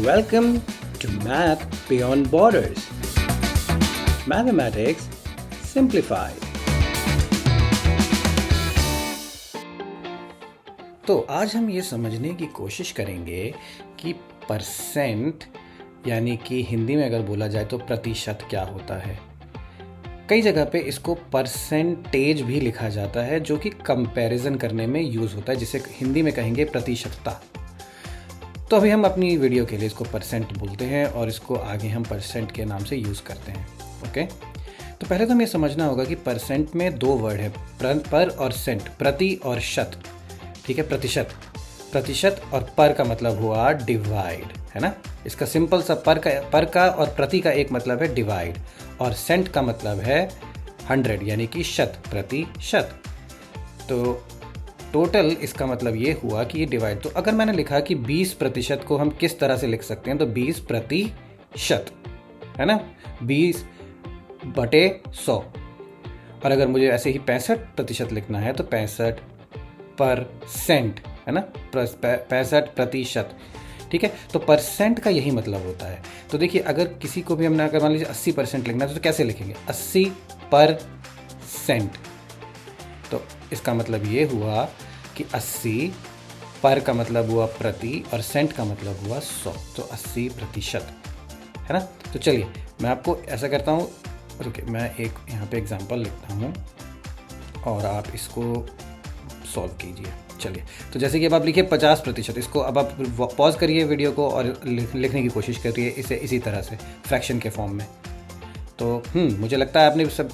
Welcome to Math Beyond Borders. Mathematics Simplified. तो आज हम ये समझने की कोशिश करेंगे कि परसेंट यानी कि हिंदी में अगर बोला जाए तो प्रतिशत क्या होता है। कई जगह पे इसको परसेंटेज भी लिखा जाता है जो कि कंपैरिजन करने में यूज़ होता है, जिसे हिंदी में कहेंगे प्रतिशतता। तो अभी हम अपनी वीडियो के लिए इसको परसेंट बोलते हैं और इसको आगे हम परसेंट के नाम से यूज़ करते हैं। ओके, तो पहले तो हमें समझना होगा कि परसेंट में दो वर्ड है, पर और सेंट, प्रति और शत। ठीक है, प्रतिशत और पर का मतलब हुआ डिवाइड, है ना। इसका सिंपल सा पर का और प्रति का एक मतलब है डिवाइड, और सेंट का मतलब है 100 यानी कि शत, प्रतिशत। तो टोटल इसका मतलब ये हुआ कि ये डिवाइड। तो अगर मैंने लिखा कि 20% को हम किस तरह से लिख सकते हैं, तो 20%, है ना, 20/100। और अगर मुझे ऐसे ही 65% लिखना है तो 65%, है ना, 65%। ठीक है, तो परसेंट का यही मतलब होता है। तो देखिए, अगर किसी को भी हमने अगर मान लीजिए 80% लिखना है तो कैसे लिखेंगे, 80%। तो इसका मतलब ये हुआ कि 80 पर का मतलब हुआ प्रति और सेंट का मतलब हुआ 100, तो 80%, है ना। तो चलिए मैं आपको ऐसा करता हूँ, रुकिए मैं एक यहाँ पे एग्जांपल लिखता हूँ और आप इसको सॉल्व कीजिए। चलिए, तो जैसे कि अब आप लिखिए 50%, इसको अब आप पॉज करिए वीडियो को और लिखने की कोशिश करिए इसे इसी तरह से फ्रैक्शन के फॉर्म में। तो मुझे लगता है आपने सब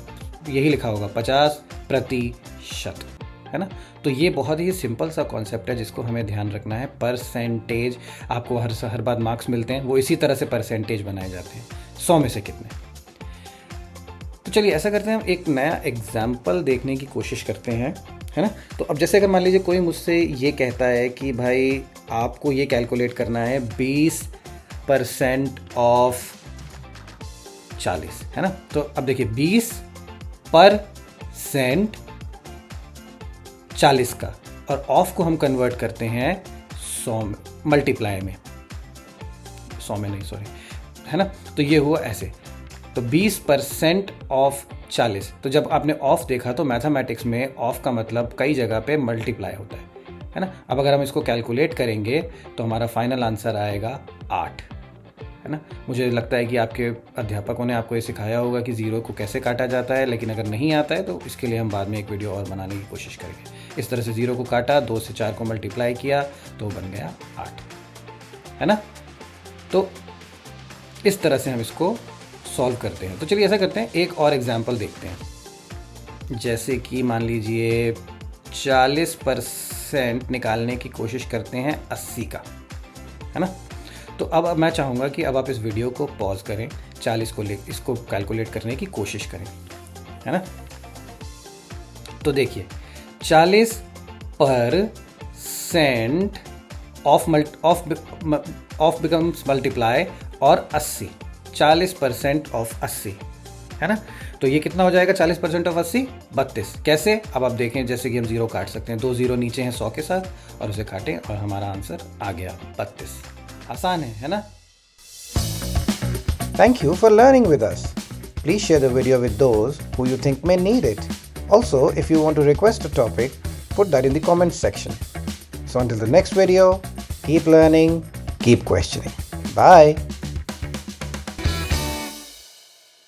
यही लिखा होगा, 50%, है ना। तो ये बहुत ही सिंपल सा कॉन्सेप्ट है जिसको हमें ध्यान रखना है। परसेंटेज, आपको हर बार मार्क्स मिलते हैं, वो इसी तरह से परसेंटेज बनाए जाते हैं, 100 में से कितने। तो चलिए ऐसा करते हैं, हम एक नया एग्जाम्पल देखने की कोशिश करते हैं, है ना। तो अब जैसे अगर मान लीजिए कोई मुझसे ये कहता है कि भाई आपको ये कैलकुलेट करना है 20% ऑफ 40, है ना। तो अब देखिए 20% 40 का, और ऑफ को हम कन्वर्ट करते हैं 100 में, मल्टीप्लाई में, 100 में नहीं सॉरी, है ना। तो ये हुआ ऐसे, तो 20% ऑफ 40। तो जब आपने ऑफ देखा तो मैथमेटिक्स में ऑफ का मतलब कई जगह पे मल्टीप्लाई होता है ना। अब अगर हम इसको कैलकुलेट करेंगे तो हमारा फाइनल आंसर आएगा 8, है ना। मुझे लगता है कि आपके अध्यापकों ने आपको ये सिखाया होगा कि ज़ीरो को कैसे काटा जाता है, लेकिन अगर नहीं आता है तो इसके लिए हम बाद में एक वीडियो और बनाने की कोशिश करेंगे। इस तरह से ज़ीरो को काटा, 2 से 4 को मल्टीप्लाई किया तो बन गया 8, है ना। तो इस तरह से हम इसको सॉल्व करते हैं। तो चलिए ऐसा करते हैं, एक और एग्जाम्पल देखते हैं। जैसे कि मान लीजिए 40% निकालने की कोशिश करते हैं 80 का, है ना। तो अब मैं चाहूँगा कि अब आप इस वीडियो को पॉज करें, 40 को ले इसको कैलकुलेट करने की कोशिश करें, है ना। तो देखिए 40% ऑफ बिकम्स मल्टीप्लाई और 80, 40% ऑफ 80, है ना। तो ये कितना हो जाएगा, 40% ऑफ 80, 32। कैसे, अब आप देखें, जैसे कि हम जीरो काट सकते हैं, 2 जीरो नीचे हैं 100 के साथ, और उसे काटें और हमारा आंसर आ गया 32। आसान है ना। Thank you for learning with us. Please share the video with those who you think may need it. Also, if you want to request a topic, put that in the comments section. So until the next video, keep learning, keep questioning. Bye.